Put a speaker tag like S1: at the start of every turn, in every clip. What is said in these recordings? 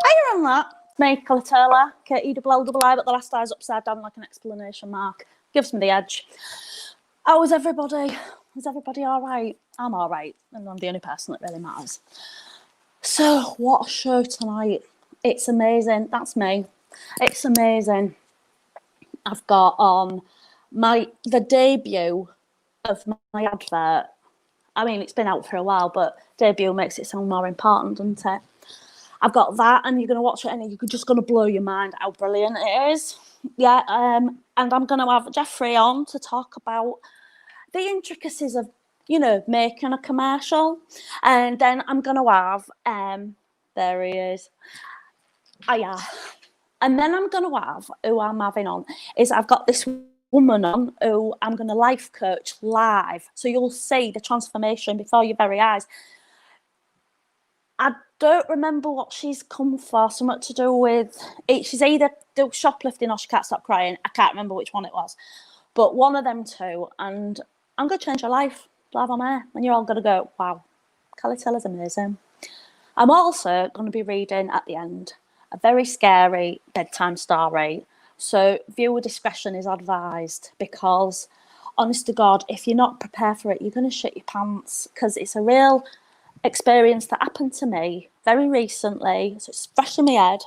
S1: I run that. Me, Kelli Taylor, K-E-L-L-I, but the last I's upside down like an exclamation mark. Gives me the edge. How is everybody? Is everybody all right? I'm all right, and I'm the only person that really matters. So, what a show tonight. It's amazing. That's me. It's amazing. I've got the debut of my advert. I mean, it's been out for a while, but debut makes it sound more important, doesn't it? I've got that, and you're going to watch it, and you're just going to blow your mind how brilliant it is. Yeah, and I'm going to have Jeffrey on to talk about the intricacies of, making a commercial. And then I'm going to have, there he is. Oh, yeah. And then I'm going to have, who I'm having on, is I've got this woman on who I'm going to life coach live. So you'll see the transformation before your very eyes. I don't remember what she's come for, something to do with it. She's either do shoplifting or she can't stop crying. I can't remember which one it was, but one of them two. And I'm going to change her life live on air. And you're all going to go, wow, Kelli Taylor's amazing. I'm also going to be reading at the end a very scary bedtime story. So viewer discretion is advised because, honest to God, if you're not prepared for it, you're going to shit your pants because it's a real experience that happened to me very recently, so it's fresh in my head.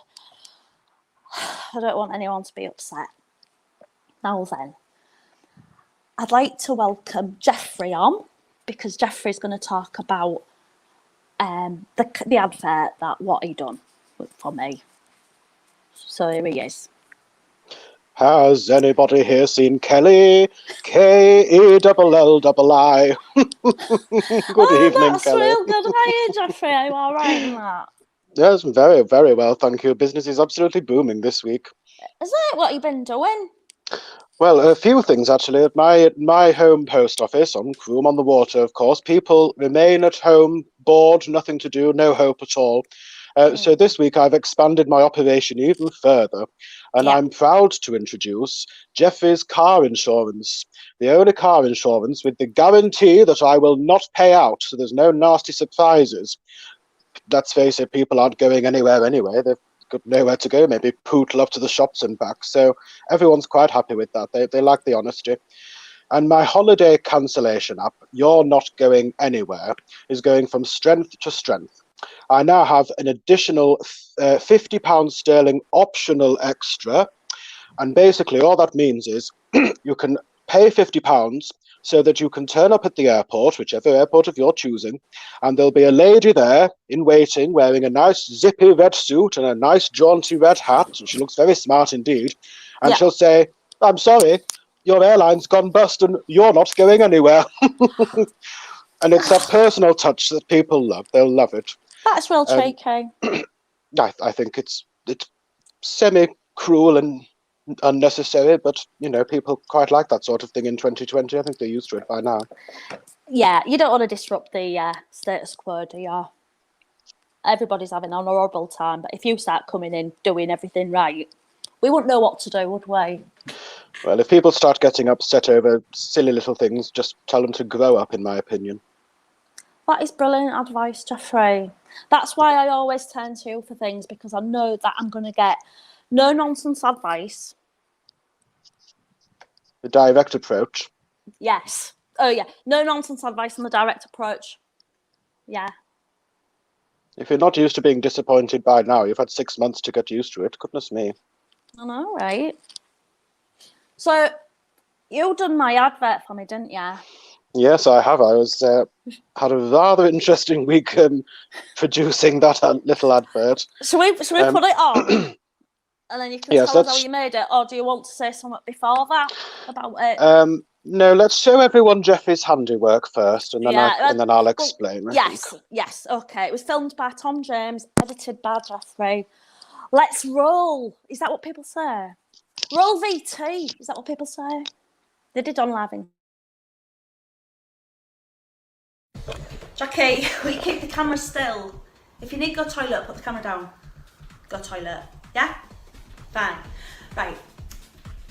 S1: I don't want anyone to be upset. Now then, I'd like to welcome Jeffrey on because Jeffrey's going to talk about the advert that what he done for me. So here he is.
S2: Has anybody here seen Kelli? K-E-L-L-I. Good evening,
S1: that's
S2: Kelli.
S1: Real good. How are you, Jeffrey? Are you all right in that?
S2: Yes, very, very well, thank you. Business is absolutely booming this week.
S1: Is it? What have you been doing?
S2: Well, a few things actually. At my home post office on Croom on the Water, of course, people remain at home, bored, nothing to do, no hope at all. So this week I've expanded my operation even further, and I'm proud to introduce Jeffrey's car insurance, the only car insurance with the guarantee that I will not pay out, so there's no nasty surprises. Let's face it, people aren't going anywhere anyway. They've got nowhere to go, maybe pootle up to the shops and back. So everyone's quite happy with that. They like the honesty. And my holiday cancellation app, You're Not Going Anywhere, is going from strength to strength. I now have an additional £50 sterling optional extra. And basically all that means is you can pay £50 so that you can turn up at the airport, whichever airport of your choosing, and there'll be a lady there in waiting wearing a nice zippy red suit and a nice jaunty red hat, and she looks very smart indeed, and she'll say, I'm sorry, your airline's gone bust and you're not going anywhere. And it's that personal touch that people love. They'll love it.
S1: That's real tricky.
S2: I think it's semi-cruel and unnecessary, but people quite like that sort of thing in 2020. I think they're used to it by now.
S1: Yeah, you don't want to disrupt the status quo, do you? Everybody's having an horrible time, but if you start coming in doing everything right, we wouldn't know what to do, would we?
S2: Well, if people start getting upset over silly little things, just tell them to grow up, in my opinion.
S1: That is brilliant advice, Jeffrey. That's why I always turn to you for things, because I know that I'm going to get no nonsense advice.
S2: The direct approach.
S1: Yes. Oh, yeah. No nonsense advice on the direct approach. Yeah.
S2: If you're not used to being disappointed by now, you've had 6 months to get used to it. Goodness me.
S1: I know, right? So, you done my advert for me, didn't you?
S2: Yes, I have. I had a rather interesting week producing that little advert.
S1: So we put it on, and then you can tell us how you made it, or do you want to say something before that about it?
S2: No, let's show everyone Jeffrey's handiwork first, and then I'll explain.
S1: Yes, okay. It was filmed by Tom James, edited by Jeffrey. Let's roll. Is that what people say? Roll VT. Is that what people say? They did on live. Jackie, will you keep the camera still? If you need to go toilet, put the camera down. Go toilet. Yeah? Fine. Right.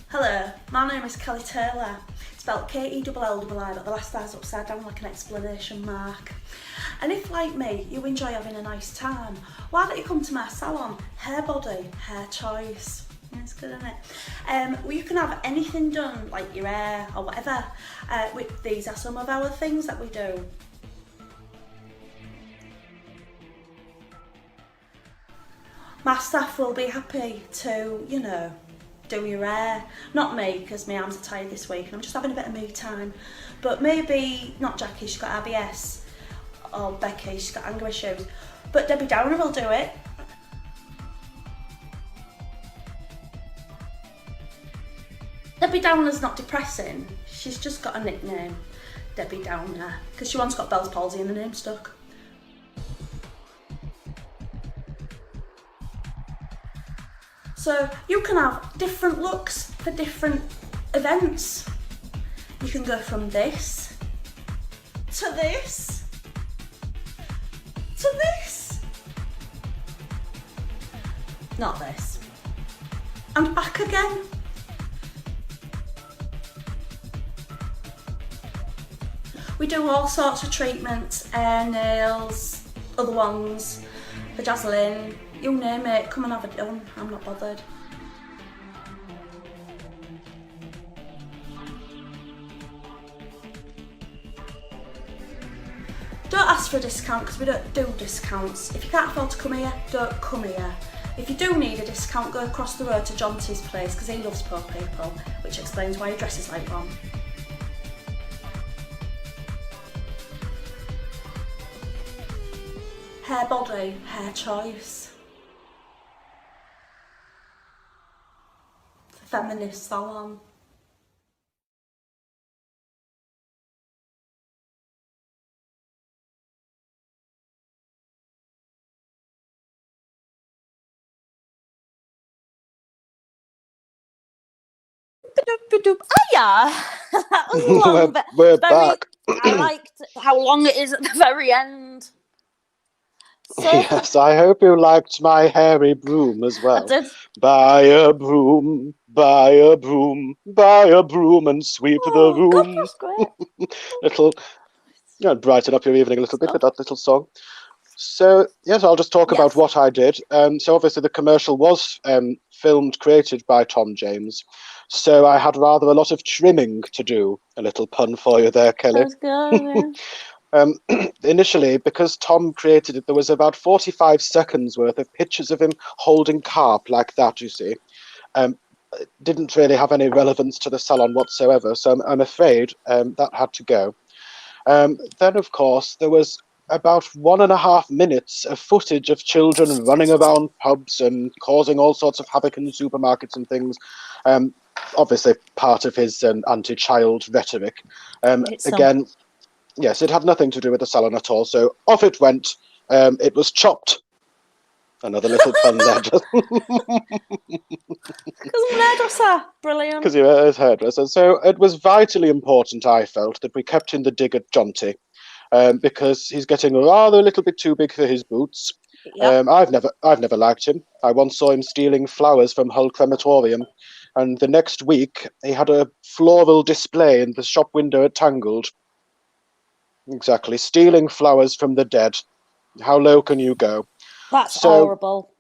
S1: Hello, my name is Kelli Taylor. spelled Kelli, but the last I's upside down like an exclamation mark. And if, like me, you enjoy having a nice time, why don't you come to my salon? Hair body, hair choice. It's good, isn't it? Well, you can have anything done, like your hair or whatever. These are some of our things that we do. My staff will be happy to, you know, do your hair. Not me, because my arms are tired this week and I'm just having a bit of me time. But maybe, not Jackie, she's got IBS, or Becky, she's got anger issues. But Debbie Downer will do it. Debbie Downer's not depressing, she's just got a nickname, Debbie Downer, because she once got Bell's palsy and the name stuck. So you can have different looks for different events. You can go from this, to this, to this. Not this. And back again. We do all sorts of treatments, hair, nails, other ones, vajazzling, you name it, come and have it done, I'm not bothered. Don't ask for a discount because we don't do discounts. If you can't afford to come here, don't come here. If you do need a discount, go across the road to Jonty's place because he loves poor people, which explains why he dresses like one. Hair body, hair choice. Feminist salon. Hiya! That was long, but
S2: we're back.
S1: I liked how long it is at the very end. So,
S2: Yes, I hope you liked my hairy broom as well.
S1: I did.
S2: Buy a broom, buy a broom, buy a broom and sweep the
S1: Oh,
S2: room.
S1: God, that's great.
S2: Little, you know, brighten up your evening a little bit with that little song. So, yes, I'll just talk about what I did. So obviously the commercial was filmed, created by Tom James. So I had rather a lot of trimming to do. A little pun for you there, Kelly.
S1: That was good.
S2: Initially, because Tom created it, there was about 45 seconds worth of pictures of him holding carp like that, you see. Didn't really have any relevance to the salon whatsoever, so I'm afraid that had to go. Then, of course, there was about 1.5 minutes of footage of children running around pubs and causing all sorts of havoc in supermarkets and things. Obviously, part of his anti-child rhetoric. Again, yes, it had nothing to do with the salon at all. So off it went. It was chopped. Another little pun there.
S1: Because I'm an hairdresser. Brilliant.
S2: Because you're a hairdresser. So it was vitally important, I felt, that we kept in the dig at Jonty. Because he's getting rather a little bit too big for his boots.
S1: Yep.
S2: I've never liked him. I once saw him stealing flowers from Hull Crematorium, and the next week he had a floral display in the shop window at Tangled. Exactly, stealing flowers from the dead. How low can you go?
S1: That's horrible.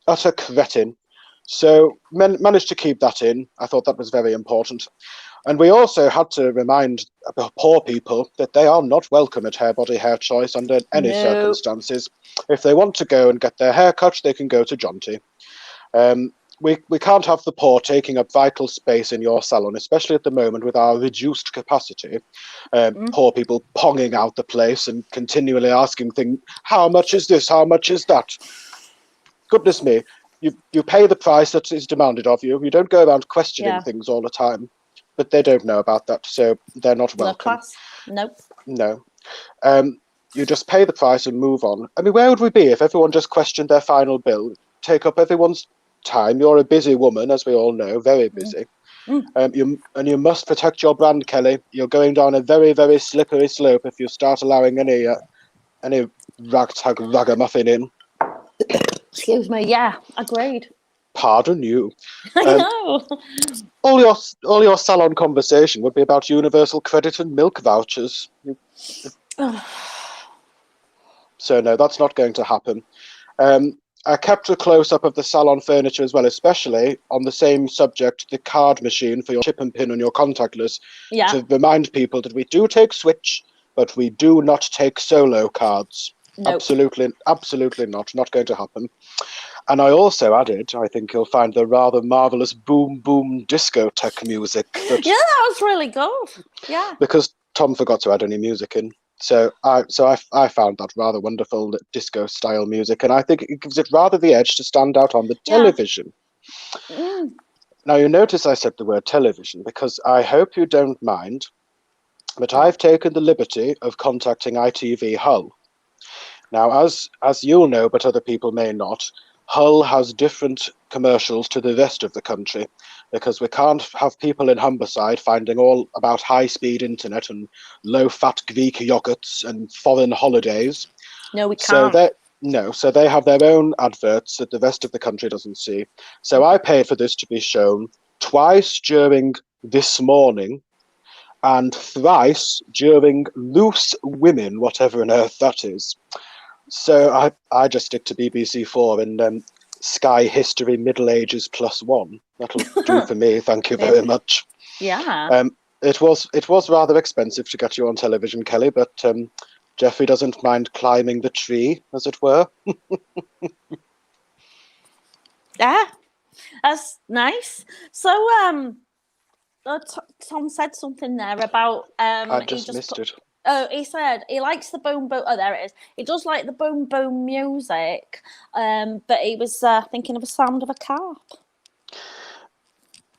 S2: Utter cretin. So managed to keep that in. I thought that was very important. And we also had to remind poor people that they are not welcome at Hair Body Hair Choice under any circumstances. If they want to go and get their hair cut, they can go to Jonty. We can't have the poor taking up vital space in your salon, especially at the moment with our reduced capacity. Poor people ponging out the place and continually asking things, how much is this, how much is that? Goodness me, you pay the price that is demanded of you. You don't go around questioning things all the time. But they don't know about that, so they're not welcome.
S1: Nope.
S2: No. You just pay the price and move on. I mean, where would we be if everyone just questioned their final bill? Take up everyone's time. You're a busy woman, as we all know, very busy. You must protect your brand, Kelly. You're going down a very, very slippery slope if you start allowing any ragtag ragamuffin in.
S1: Excuse me. Yeah, agreed.
S2: Pardon you.
S1: I know.
S2: All your salon conversation would be about universal credit and milk vouchers. So no, that's not going to happen. I kept a close-up of the salon furniture as well, especially on the same subject, the card machine for your chip and pin on your contactless,
S1: Yeah.
S2: to remind people that we do take Switch, but we do not take solo cards.
S1: Nope.
S2: Absolutely not going to happen. And I also added, I think you'll find the rather marvellous boom boom discotheque music.
S1: Yeah, that was really good. Yeah.
S2: Because Tom forgot to add any music in. So I found that rather wonderful disco style music, and I think it gives it rather the edge to stand out on the television. Now you notice I said the word television because I hope you don't mind, but I've taken the liberty of contacting ITV Hull. Now, as you'll know, but other people may not, Hull has different commercials to the rest of the country because we can't have people in Humberside finding all about high-speed internet and low-fat Greek yogurts and foreign holidays.
S1: No, we can't.
S2: So they have their own adverts that the rest of the country doesn't see. So I paid for this to be shown twice during This Morning and thrice during Loose Women, whatever on earth that is. So I just stick to BBC4 and Sky History Middle Ages +1. That'll do for me. Thank you very much.
S1: Yeah.
S2: It was rather expensive to get you on television, Kelly, but Jeffrey doesn't mind climbing the tree, as it were.
S1: Yeah, that's nice. So, Tom said something there about
S2: I just missed it.
S1: Oh, he said he likes the boom boom. Oh, there it is. He does like the boom boom music, but he was thinking of the sound of a carp.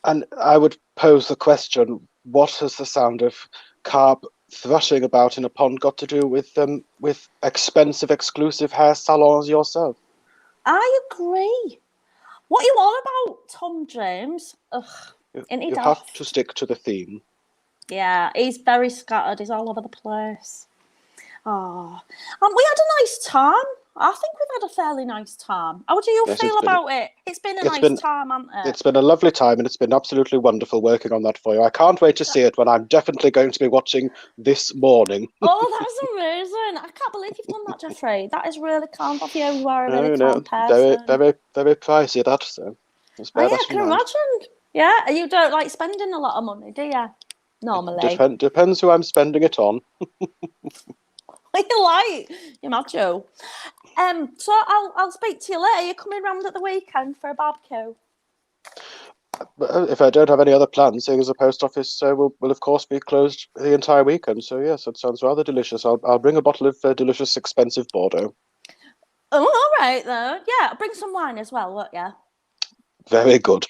S2: And I would pose the question: what has the sound of carp thrashing about in a pond got to do with expensive, exclusive hair salons yourself?
S1: I agree. What are you on about, Tom James? Ugh,
S2: you have to stick to the theme.
S1: Yeah, he's very scattered. He's all over the place. Oh, we had a nice time. I think we've had a fairly nice time. How do you feel about it? It's been a nice time, hasn't it?
S2: It's been a lovely time, and it's been absolutely wonderful working on that for you. I can't wait to see it when I'm definitely going to be watching This Morning.
S1: Oh, that's amazing. I can't believe you've done that, Jeffrey. That is really kind of you. You are a really kind person.
S2: Very pricey, that, so.
S1: Yeah, I can imagine. Yeah, you don't like spending a lot of money, do you? Normally.
S2: Depends who I'm spending it on.
S1: You like? You're mad, Joe. So I'll speak to you later. You're coming round at the weekend for a barbecue.
S2: If I don't have any other plans, seeing as the post office will of course be closed the entire weekend. So yes, it sounds rather delicious. I'll bring a bottle of delicious, expensive Bordeaux.
S1: Oh, all right though. Yeah, bring some wine as well, won't you?
S2: Very good.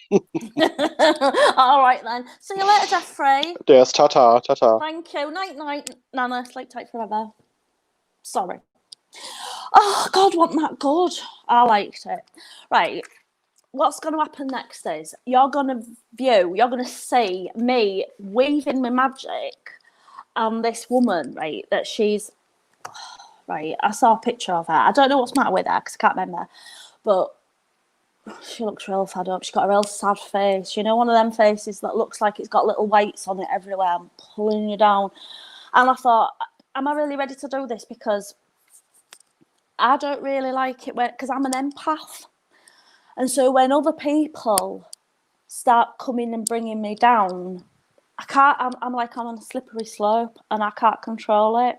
S1: All right then. See you later, Jeffrey.
S2: Yes, ta-ta.
S1: Thank you. Night, Nana. Sleep tight forever. Sorry. Oh, God, wasn't that good? I liked it. Right. What's going to happen next is you're going to see me weaving my magic and this woman, right, that she's, right, I saw a picture of her. I don't know what's the matter with her because I can't remember, but she looks real fed up. She's got a real sad face. You know, one of them faces that looks like it's got little weights on it everywhere and pulling you down. And I thought, am I really ready to do this? Because I don't really like it because I'm an empath. And so when other people start coming and bringing me down, I'm like I'm on a slippery slope and I can't control it.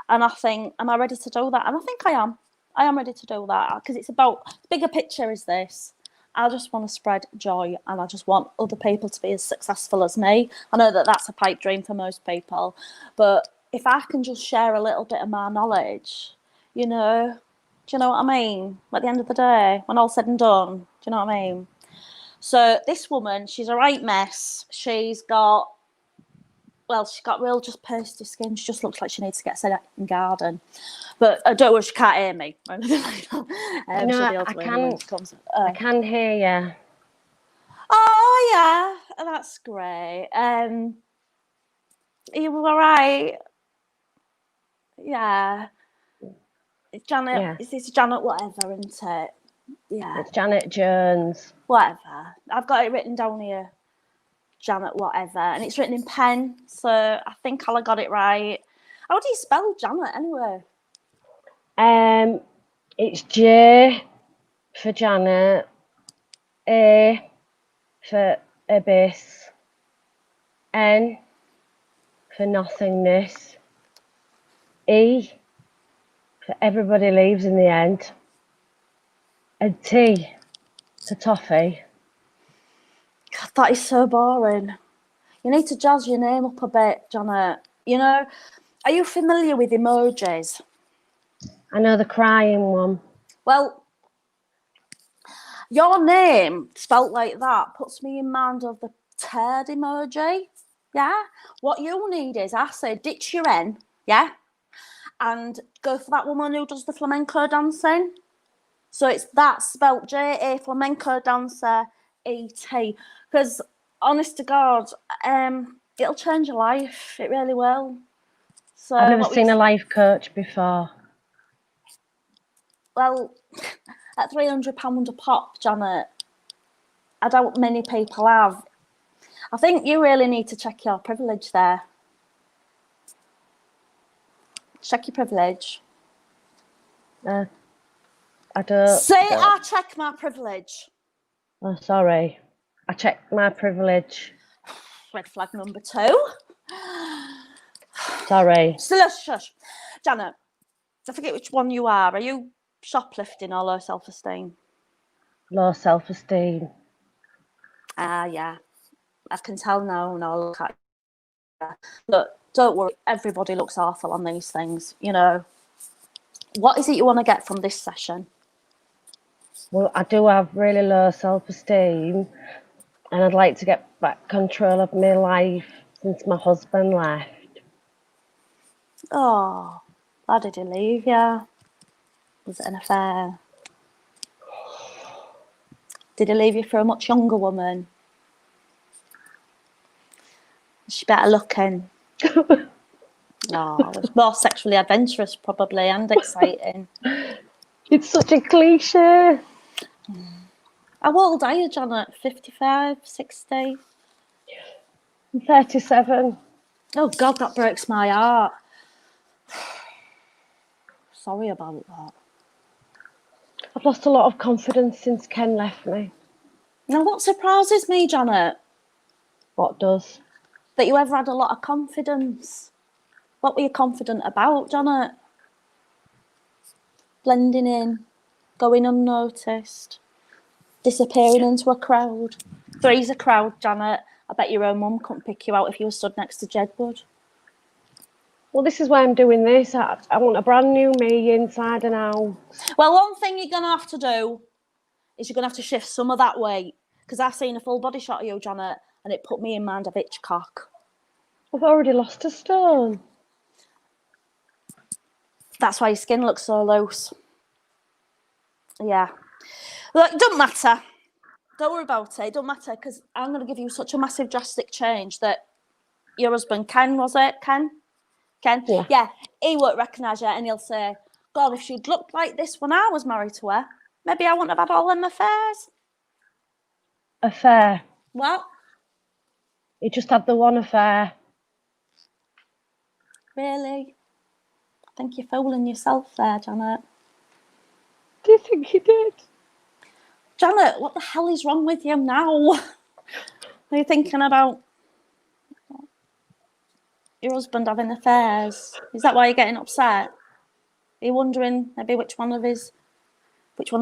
S1: And I think, am I ready to do that? And I think I am. I am ready to do that because it's about, the bigger picture is this. I just want to spread joy and I just want other people to be as successful as me. I know that that's a pipe dream for most people, but if I can just share a little bit of my knowledge, you know, do you know what I mean? At the end of the day, when all's said and done, do you know what I mean? So this woman, she's a right mess. She's got real just pasty skin. She just looks like she needs to get set out in garden. But I don't worry, she can't hear me or anything like that.
S3: No, I can hear you.
S1: Oh, yeah, that's great. Are you all right? Yeah. Janet,
S3: Yeah.
S1: Is this Janet whatever, isn't it? Yeah.
S3: It's Janet Jones.
S1: Whatever. I've got it written down here. Janet whatever. And it's written in pen, so I think I got it right. How do you spell Janet anyway?
S3: It's J for Janet, A for abyss, N for nothingness, E for everybody leaves in the end, and T for toffee.
S1: God, that is so boring. You need to jazz your name up a bit, Janet. You know, are you familiar with emojis?
S3: I know the crying one.
S1: Well, your name spelt like that puts me in mind of the turd emoji. Yeah? What you need is, I say, ditch your N, yeah? And go for that woman who does the flamenco dancing. So it's that spelt J-A, flamenco dancer, E-T. Because, honest to God, it'll change your life. It really will. So
S3: I've never seen a life coach before.
S1: Well, at £300 a pop, Janet, I doubt many people have. I think you really need to check your privilege there. Check your privilege.
S3: I don't.
S1: Say I check my privilege.
S3: Oh, sorry. I checked my privilege.
S1: Red flag number 2.
S3: Sorry.
S1: Shush. Janet, I forget which one you are. Are you shoplifting or low self-esteem?
S3: Low self-esteem.
S1: Yeah. I can tell now and I'll look at you. Look, don't worry. Everybody looks awful on these things, you know. What is it you want to get from this session?
S3: Well, I do have really low self-esteem and I'd like to get back control of my life since my husband left.
S1: Oh, why did he leave you? Was it an affair? Did he leave you for a much younger woman? Is she better looking? No, it was more sexually adventurous probably and exciting.
S3: It's such a cliche.
S1: How old are you, Janet? 55, 60?
S3: I'm 37.
S1: Oh God, that breaks my heart. Sorry about that.
S3: I've lost a lot of confidence since Ken left me.
S1: Now, what surprises me, Janet?
S3: What does?
S1: That you ever had a lot of confidence. What were you confident about, Janet? Blending in, going unnoticed, disappearing into a crowd. 3's a crowd, Janet. I bet your own mum couldn't pick you out if you were stood next to Jed would.
S3: Well, this is why I'm doing this. I want a brand new me inside and out.
S1: Well, one thing you're going to have to do is you're going to have to shift some of that weight. Because I've seen a full body shot of you, Janet, and it put me in mind of Hitchcock.
S3: I've already lost a stone.
S1: That's why your skin looks so loose. Yeah. Look, it doesn't matter. Don't worry about it. It don't matter because I'm going to give you such a massive drastic change that your husband, Ken, was it? Ken? Yeah. He won't recognise you and he'll say, God, if she'd looked like this when I was married to her, maybe I wouldn't have had all them affairs.
S3: Affair?
S1: What?
S3: He just had the one affair.
S1: Really? I think you're fooling yourself there, Janet.
S3: Do you think he did?
S1: Janet, what the hell is wrong with you now? Are you thinking about your husband having affairs? Is that why you're getting upset? Are you wondering maybe which one of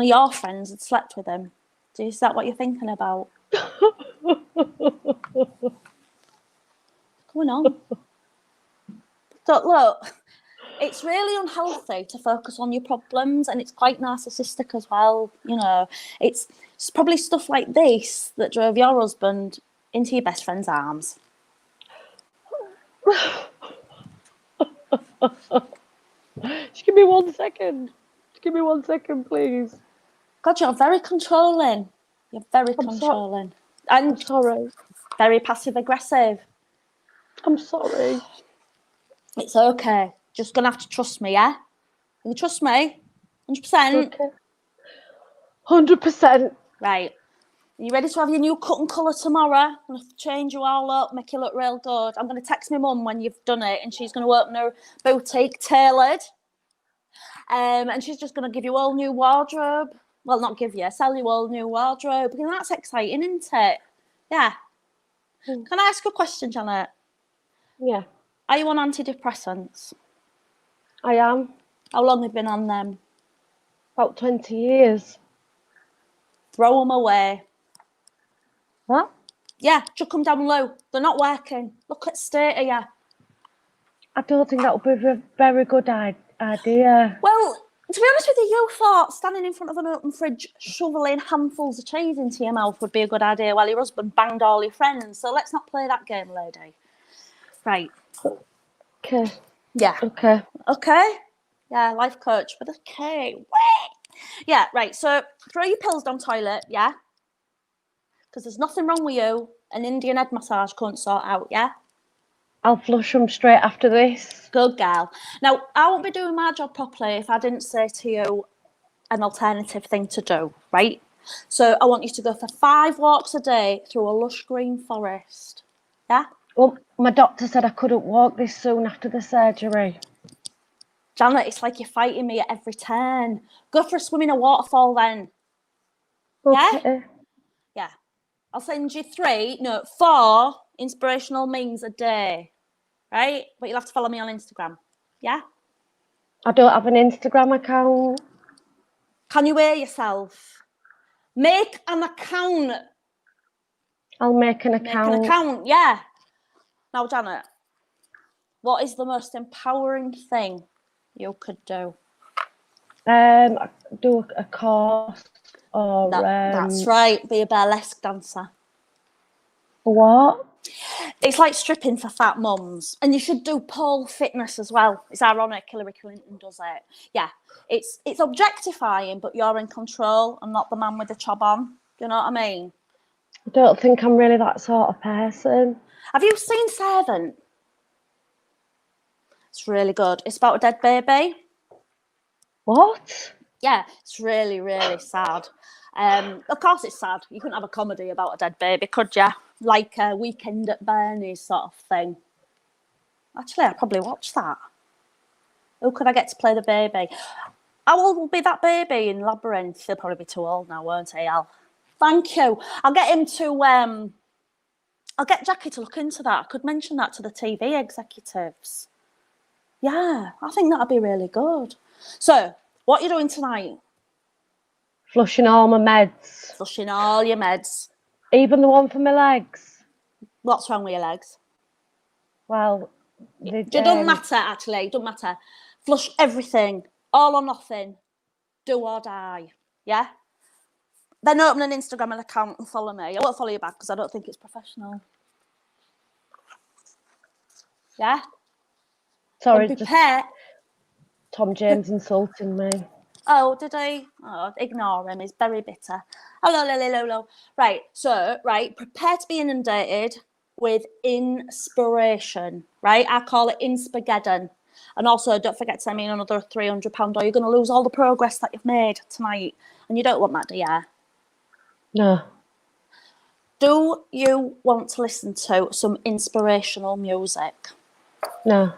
S1: your friends had slept with him? Is that what you're thinking about? What's going on? So look, it's really unhealthy to focus on your problems, and it's quite narcissistic as well. You know, it's probably stuff like this that drove your husband into your best friend's arms.
S3: Just give me 1 second. Just give me 1 second, please.
S1: God, you're very controlling. You're very controlling. And
S3: I'm sorry.
S1: Very passive aggressive.
S3: I'm sorry.
S1: It's okay. Just gonna have to trust me, yeah? You trust me? 100%.
S3: Okay. 100%.
S1: Right. Are you ready to have your new cut and colour tomorrow? I'm going to change you all up, make you look real good. I'm going to text my mum when you've done it, and she's going to open her boutique tailored. And she's just going to give you all new wardrobe. Well, not give you, sell you all new wardrobe. And that's exciting, isn't it? Yeah. Can I ask you a question, Janet?
S3: Yeah,
S1: Are you on antidepressants?
S3: I am.
S1: How long have you been on them?
S3: About 20 years.
S1: Throw them away.
S3: What?
S1: Yeah, chuck them down low. They're not working. Look at the state of you.
S3: I don't think that would be a very good idea.
S1: Well, to be honest with you, you thought standing in front of an open fridge shoveling handfuls of cheese into your mouth would be a good idea while your husband banged all your friends. So let's not play that game, lady. Right.
S3: Okay.
S1: Yeah.
S3: Okay.
S1: Okay. Yeah, life coach with a K. Wait. Yeah, right. So throw your pills down toilet, yeah? Because there's nothing wrong with you. An Indian head massage can't sort out, yeah?
S3: I'll flush them straight after this.
S1: Good girl. Now, I won't be doing my job properly if I didn't say to you an alternative thing to do, right? So I want you to go for 5 walks a day through a lush green forest. Yeah?
S3: Well, my doctor said I couldn't walk this soon after the surgery.
S1: Janet, it's like you're fighting me at every turn. Go for a swim in a waterfall then.
S3: Okay.
S1: Yeah? Yeah. I'll send you 4 inspirational memes a day, right? But you'll have to follow me on Instagram. Yeah?
S3: I don't have an Instagram account.
S1: Can you hear yourself? Make an account.
S3: I'll make an
S1: Make
S3: account.
S1: an account, yeah. Now, Janet, what is the most empowering thing you could do?
S3: Do a course or
S1: That's right. Be a burlesque dancer.
S3: what?
S1: It's like stripping for fat mums, and you should do pole fitness as well. It's ironic Hillary Clinton does it. Yeah, it's objectifying, but you're in control and not the man with the chob on. Do you know what I mean?
S3: I don't think I'm really that sort of person.
S1: Have you seen Servant? It's really good. It's about a dead baby.
S3: What?
S1: Yeah, it's really, really sad. Of course it's sad. You couldn't have a comedy about a dead baby, could you? Like a Weekend at Bernie's sort of thing. Actually, I'd probably watch that. Who could I get to play the baby? How old will be that baby in Labyrinth? He'll probably be too old now, won't he, Al? Thank you. I'll get him to... I'll get Jackie to look into that. I could mention that to the TV executives. Yeah, I think that'd be really good. So, what are you doing tonight?
S3: Flushing all my meds.
S1: Flushing all your meds.
S3: Even the one for my legs.
S1: What's wrong with your legs?
S3: Well,
S1: It doesn't matter, actually. It doesn't matter. Flush everything. All or nothing. Do or die. Yeah? Then open an Instagram account and follow me. I won't follow you back because I don't think it's professional. Yeah?
S3: Sorry,
S1: But
S3: just
S1: prepare.
S3: Tom James insulting me.
S1: Oh, did I? Oh, ignore him. He's very bitter. Hello. Right, so, prepare to be inundated with inspiration, right? I call it Inspagheddon. And also, don't forget to send me another £300 or you're going to lose all the progress that you've made tonight. And you don't want that, do you?
S3: No.
S1: Do you want to listen to some inspirational music?
S3: No.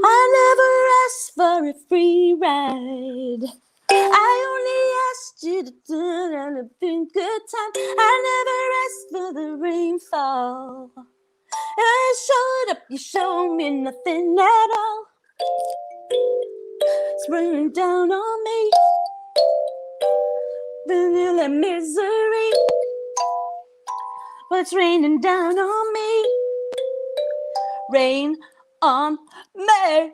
S1: I never asked for a free ride. I only asked you to do it a good time. I never asked for the rainfall. I showed up, you showed me nothing at all. It's raining down on me. Vanilla misery. But it's raining down on me. Rain on me.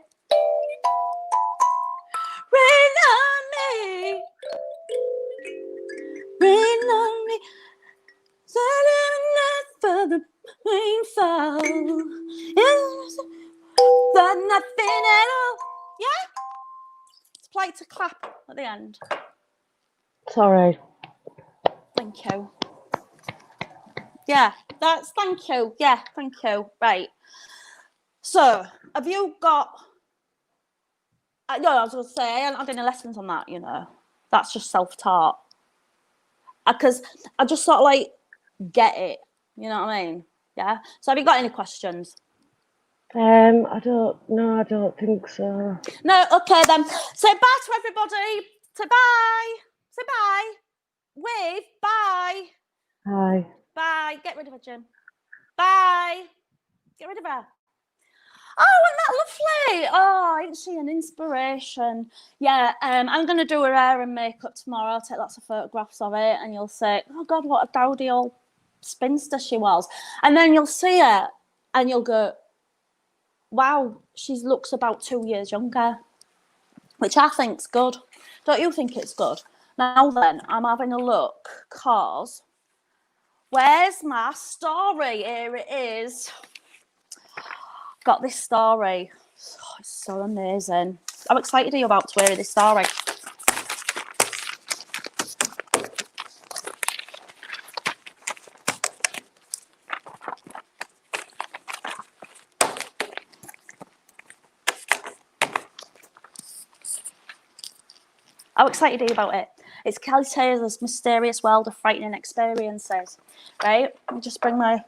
S1: Rain on me. Rain on me. For the rainfall. But nothing at all. Yeah? It's polite to clap at the end.
S3: Sorry.
S1: Thank you. Yeah, thank you. Yeah, thank you. Right. So, have you got... No, I was going to say, I haven't had any lessons on that, you know. That's just self-taught. Because I just sort of like get it. You know what I mean? Yeah. So have you got any questions?
S3: I don't think so.
S1: No, okay then. Say bye to everybody. Say bye. Say bye. Wave. Bye.
S3: Hi.
S1: Bye. Get rid of her, Jim. Bye. Get rid of her. Oh, wasn't that lovely? Oh, isn't she an inspiration? Yeah, I'm going to do her hair and makeup tomorrow. I'll take lots of photographs of it, and you'll say, oh, God, what a dowdy old spinster she was. And then you'll see her, and you'll go, wow, she looks about 2 years younger, which I think's good. Don't you think it's good? Now then, I'm having a look, because where's my story? Here it is. Got this story. Oh, it's so amazing. I'm excited are you about to hear this story. How excited are you about it? It's Kelli Taylor's Mysterious World of Frightening Experiences. Right? Let me just bring my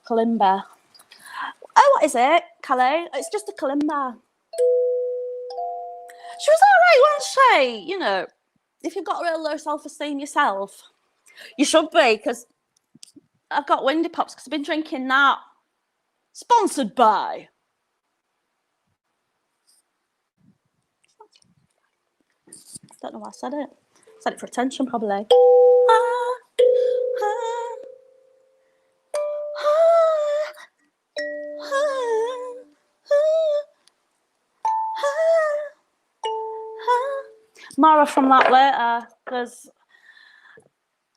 S1: kalimba. Oh, what is it, Kelli? It's just a kalimba. She was all right, wasn't she? You know, if you've got real low self-esteem yourself, you should be, because I've got windy pops because I've been drinking that. Sponsored by. Don't know why I said it. I said it for attention, probably. More from that later, because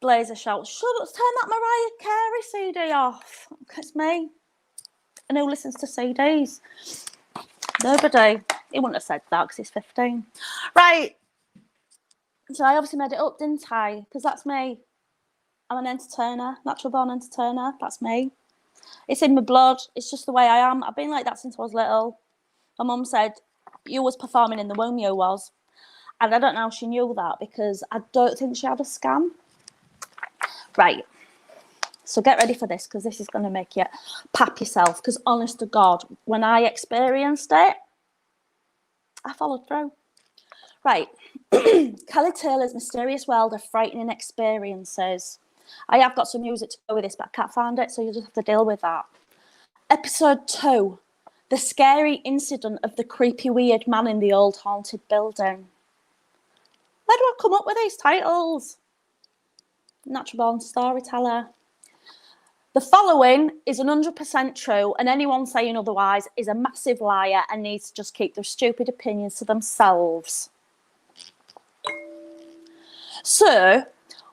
S1: Blazer shouts, shut up, turn that Mariah Carey CD off. It's me. And who listens to CDs? Nobody. He wouldn't have said that because he's 15. Right. So I obviously made it up, didn't I? Because that's me. I'm an entertainer, natural born entertainer. That's me. It's in my blood. It's just the way I am. I've been like that since I was little. My mum said, you was performing in the womb, you was. And I don't know how she knew that because I don't think she had a scan. Right. So get ready for this because this is going to make you pap yourself. Because honest to God, when I experienced it, I followed through. Right. Kelli Taylor's Mysterious World of Frightening Experiences. I have got some music to go with this, but I can't find it, so you'll just have to deal with that. Episode 2. The scary incident of the creepy weird man in the old haunted building. Where do I come up with these titles? Natural born storyteller. The following is 100% true, and anyone saying otherwise is a massive liar and needs to just keep their stupid opinions to themselves. So,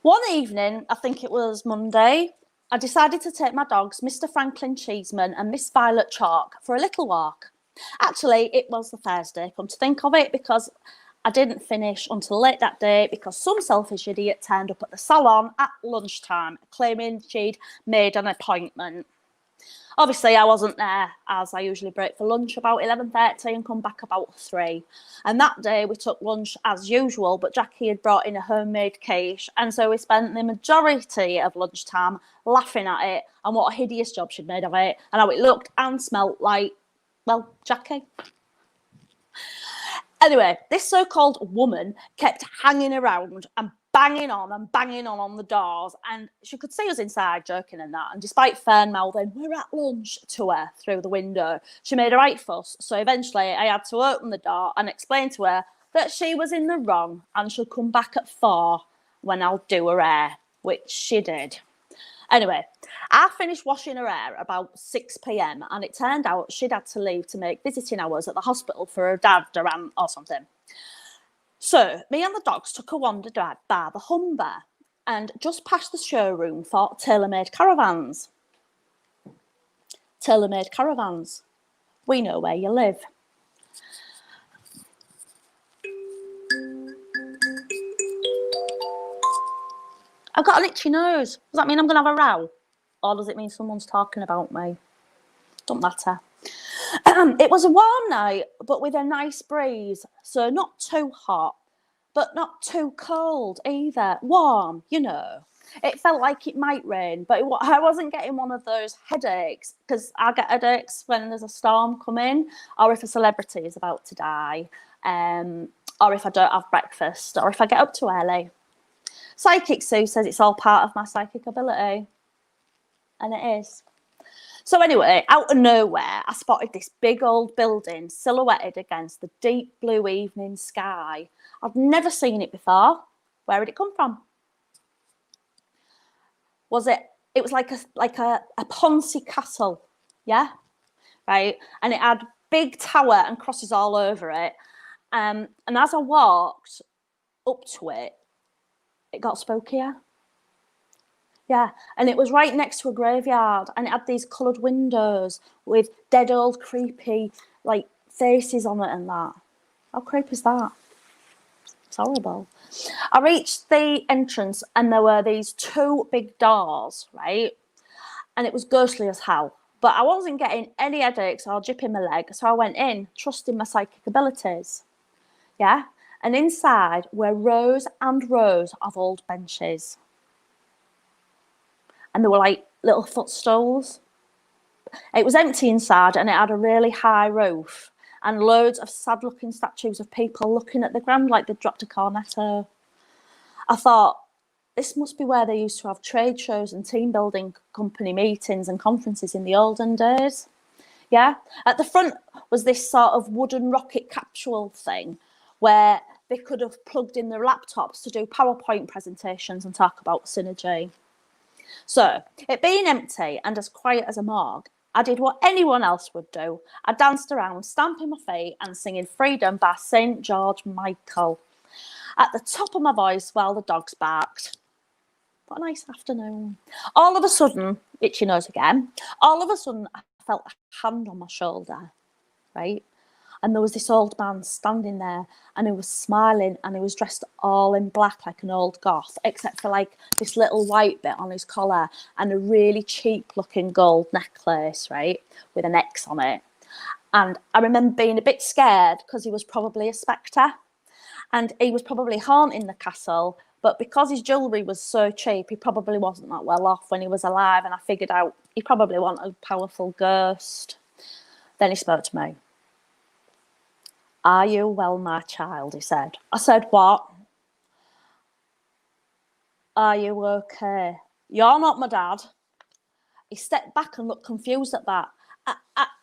S1: one evening, I think it was Monday, I decided to take my dogs, Mr. Franklin Cheeseman and Miss Violet Chalk, for a little walk. Actually, it was the Thursday, come to think of it, because I didn't finish until late that day because some selfish idiot turned up at the salon at lunchtime claiming she'd made an appointment. Obviously, I wasn't there as I usually break for lunch about 11:30 and come back about 3. And that day we took lunch as usual, but Jackie had brought in a homemade quiche. And so we spent the majority of lunchtime laughing at it and what a hideous job she'd made of it and how it looked and smelt like, well, Jackie. Anyway, this so-called woman kept hanging around and banging on the doors, and she could see us inside joking and that, and despite Fern mouthing, we're at lunch to her through the window, she made a right fuss, so eventually I had to open the door and explain to her that she was in the wrong and she'll come back at 4 when I'll do her hair, which she did. Anyway, I finished washing her hair about 6 p.m. and it turned out she'd had to leave to make visiting hours at the hospital for her dad or something. So me and the dogs took a wander by the Humber and just past the showroom for tailor-made caravans. Tailor-made caravans. We know where you live. I've got an itchy nose. Does that mean I'm going to have a row? Or does it mean someone's talking about me? Don't matter. It was a warm night, but with a nice breeze, so not too hot. but not too cold either. Warm, you know. It felt like it might rain, but I wasn't getting one of those headaches, because I get headaches when there's a storm coming, or if a celebrity is about to die, or if I don't have breakfast, or if I get up too early. Psychic Sue says it's all part of my psychic ability. And it is. So anyway, out of nowhere, I spotted this big old building silhouetted against the deep blue evening sky. I'd never seen it before. Where did it come from? It was like a Ponzi castle, yeah? Right? And it had big tower and crosses all over it. And as I walked up to it, it got spookier. Yeah, and it was right next to a graveyard, and it had these coloured windows with dead old creepy like faces on it and that. How creepy is that? It's horrible. I reached the entrance and there were these two big doors, right? And it was ghostly as hell. But I wasn't getting any headaches or jip in my leg, so I went in, trusting my psychic abilities. Yeah, and inside were rows and rows of old benches. And there were like little footstools. It was empty inside and it had a really high roof and loads of sad looking statues of people looking at the ground like they'd dropped a cornetto. I thought, this must be where they used to have trade shows and team building company meetings and conferences in the olden days. Yeah. At the front was this sort of wooden rocket capsule thing where they could have plugged in their laptops to do PowerPoint presentations and talk about synergy. So, it being empty and as quiet as a morgue, I did what anyone else would do. I danced around, stamping my feet and singing Freedom by St. George Michael at the top of my voice while the dogs barked. What a nice afternoon. All of a sudden, itchy nose again, all of a sudden I felt a hand on my shoulder, right? And there was this old man standing there and he was smiling and he was dressed all in black like an old goth, except for like this little white bit on his collar and a really cheap looking gold necklace, right, with an X on it. And I remember being a bit scared because he was probably a spectre and he was probably haunting the castle, but because his jewellery was so cheap, he probably wasn't that well off when he was alive, and I figured out he probably wasn't a powerful ghost. Then he spoke to me. "Are you well, my child?" he said. I said, "What?" "Are you okay?" "You're not my dad." He stepped back and looked confused at that.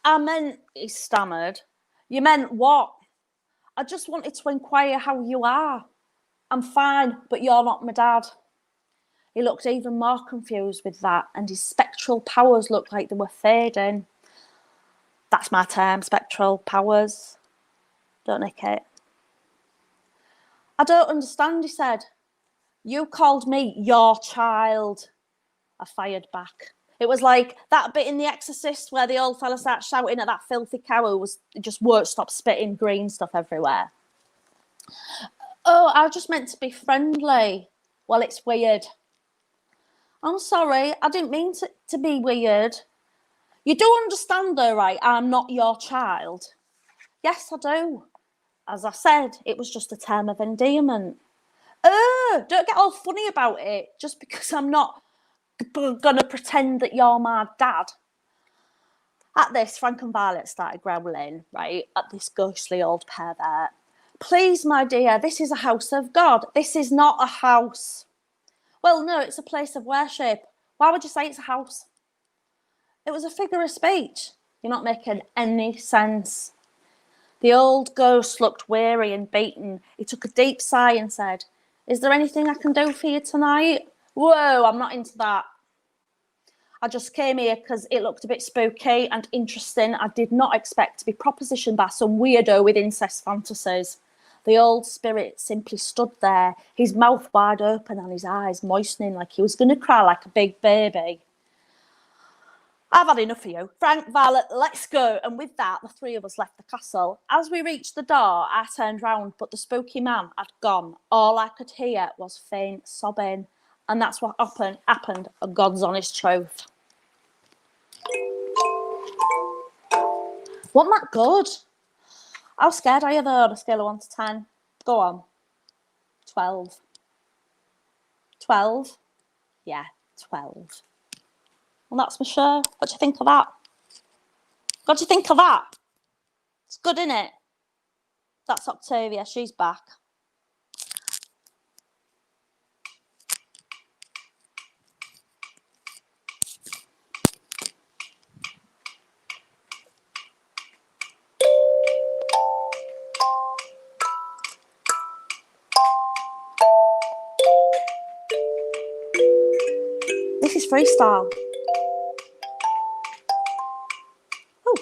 S1: I meant, he stammered. "You meant what?" "I just wanted to inquire how you are." "I'm fine, but you're not my dad." He looked even more confused with that, and his spectral powers looked like they were fading. That's my term, spectral powers. Don't nick it. "I don't understand," he said. "You called me your child." I fired back. It was like that bit in The Exorcist where the old fella starts shouting at that filthy cow who just won't stop spitting green stuff everywhere. "Oh, I just meant to be friendly." "Well, it's weird." "I'm sorry, I didn't mean to be weird." "You do understand though, right? I'm not your child." "Yes, I do. As I said, it was just a term of endearment." "Oh, don't get all funny about it just because I'm not gonna pretend that you're my dad." At this, Frank and Violet started growling, right, at this ghostly old pervert. "Please, my dear, this is a house of God. This is not a house." "Well, no, it's a place of worship. Why would you say it's a house?" "It was a figure of speech." "You're not making any sense." The old ghost looked weary and beaten. He took a deep sigh and said, "Is there anything I can do for you tonight?" "Whoa, I'm not into that. I just came here because it looked a bit spooky and interesting. I did not expect to be propositioned by some weirdo with incest fantasies." The old spirit simply stood there, his mouth wide open and his eyes moistening like he was going to cry like a big baby. "I've had enough of you. Frank, Violet, let's go." And with that, the three of us left the castle. As we reached the door, I turned round, but the spooky man had gone. All I could hear was faint sobbing. And that's what happened, a God's honest truth. Wasn't that good? How scared are you though on a scale of 1 to 10? Go on. 12. 12? Yeah, 12. Well, that's my show. What do you think of that? What do you think of that? It's good, isn't it? That's Octavia. She's back. This is freestyle. Oh.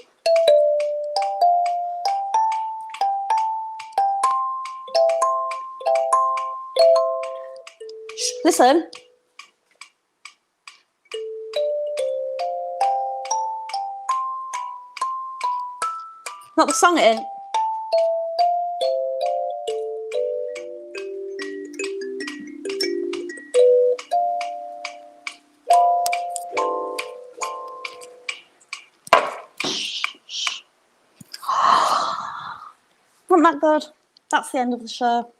S1: Shh, listen. Not the song it in. Wasn't that good? That's the end of the show.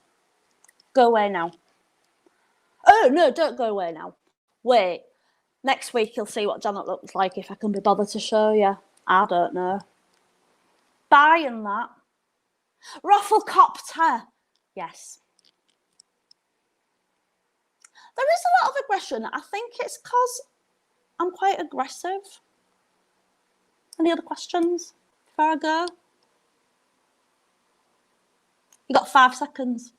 S1: Go away now. Oh, no, don't go away now. Wait. Next week you'll see what Janet looks like if I can be bothered to show you. I don't know. Bye and that. Rafflecopter. Yes. There is a lot of aggression. I think it's because I'm quite aggressive. Any other questions before I go? You got 5 seconds.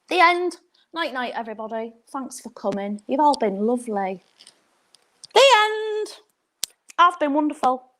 S1: The end. Night night, everybody. Thanks for coming. You've all been lovely. The end. I've been wonderful.